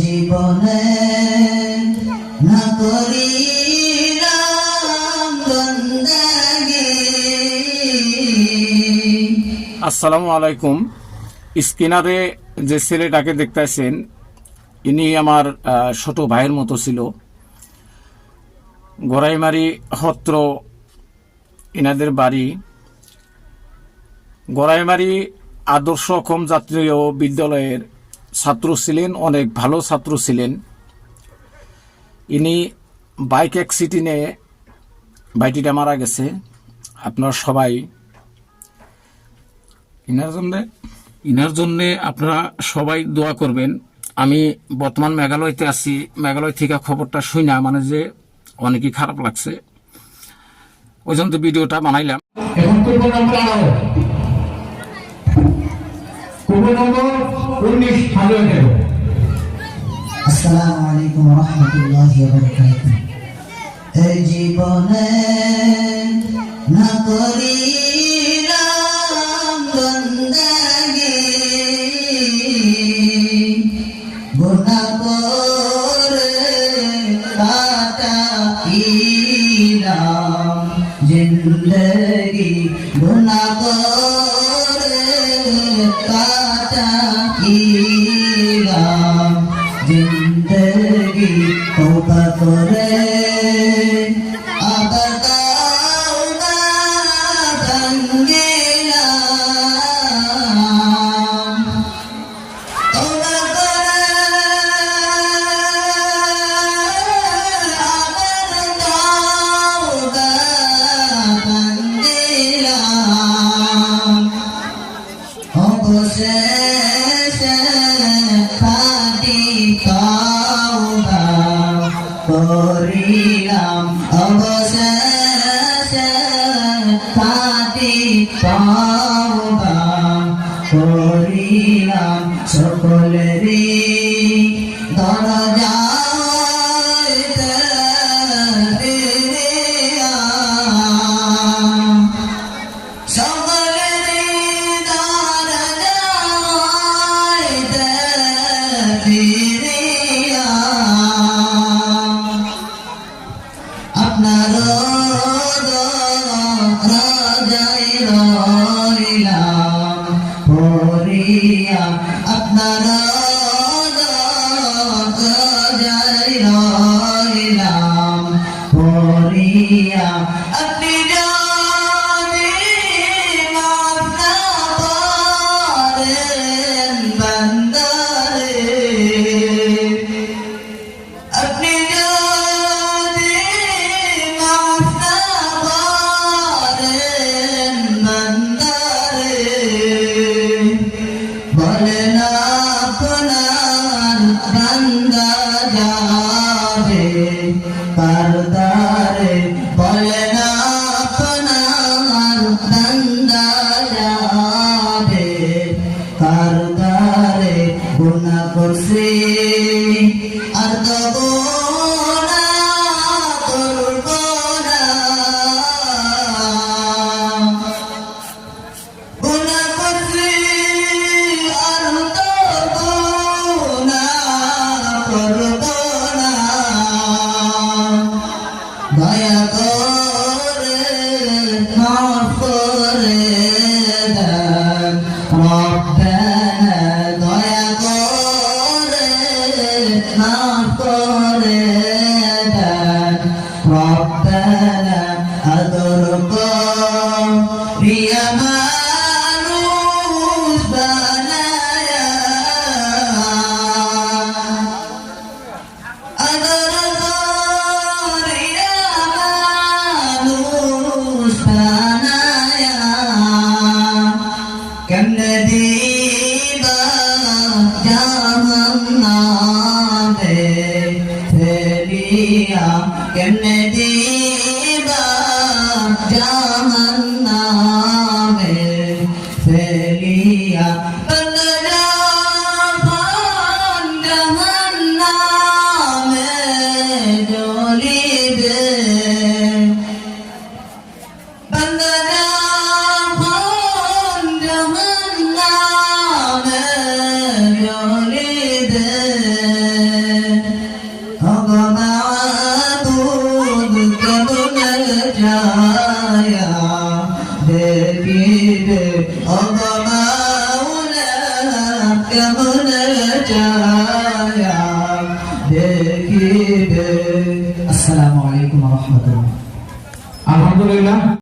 জীবনে না করিলাম বন্দেগি। আসসালামু আলাইকুম। স্ক্রিনারে যে ছেলেটাকে দেখতেছেন ইনি আমার ছোট ভাইয়ের মতো ছিল। গড়াইমারি হত্র ইনাদের বাড়ি। গড়াইমারি আদর্শ কম জাতীয় বিদ্যালয়ের ছাত্র ছিলেন, অনেক ভালো ছাত্র ছিলেন। ইনি বাইক অ্যাক্সিডেন্টে বাইটিটা মারা গেছে। আপনারা সবাই ইনার জন্যে আপনারা সবাই দোয়া করবেন। আমি বর্তমান মেঘালয়তে আছি। মেঘালয় থেকে খবরটা শুই না মানে যে অনেকই খারাপ লাগছে, ওই জন্য ভিডিওটা বানাইলাম। আসসালামু আলাইকুম ওয়া রাহমাতুল্লাহি ওয়া বারাকাতুহু। এই জীবনে না করিলাম বন্দেগি, গুনাহ করে কাটাইলাম জিন্দেগি, গুনাহ করে কাটাইলাম জিন্দেগি। তওবা করে আবার তওবা ভাঙ্গিলাম, তওবা করে আবার তওবা ভাঙ্গিলাম। অবশেষে খাঁটি তওবা করিলাম, অবশেষে খাঁটি তওবা করিলাম। সকলেরই দরজা হইতে ফিরিয়া, সকলেরই দরজা হইতে ফিরিয়া আপনার রাজাই রইলাম পড়িয়া, আপনার রাজাই রইলাম পড়িয়া। আপনি যদি মাফ না করেন বান্দারে, আপনি যদি মাফ না করেন বান্দারে, বলেন আপনার বান্দা যাবে কারদারে, বলেন আপনার বান্দা যাবে কারদারে। গুনাহ করছি আর তো গুনাহ করব না, গুনাহ করছি আর তো গুনাহ করব না। দয়া করে মাফ করে দেন রব্বানা, দয়া করে মাফ করে দেন রব্বানা। আদর করিয়া মানুষ বানায়া, আদর করিয়া মানুষ বানায়া, কেমনে দিবা জাহান্নামে ফেলিয়া, কেমনে দিবা জাহান্নামে ফেলিয়া। বান্দা যখন জাহান্নামে জ্বলিবে, বান্দা যখন জাহান্নামে জ্বলিবে, দেখিবে। আসসালামু আলাইকুম ওয়া রাহমাতুল্লাহ। আলহামদুলিল্লাহ।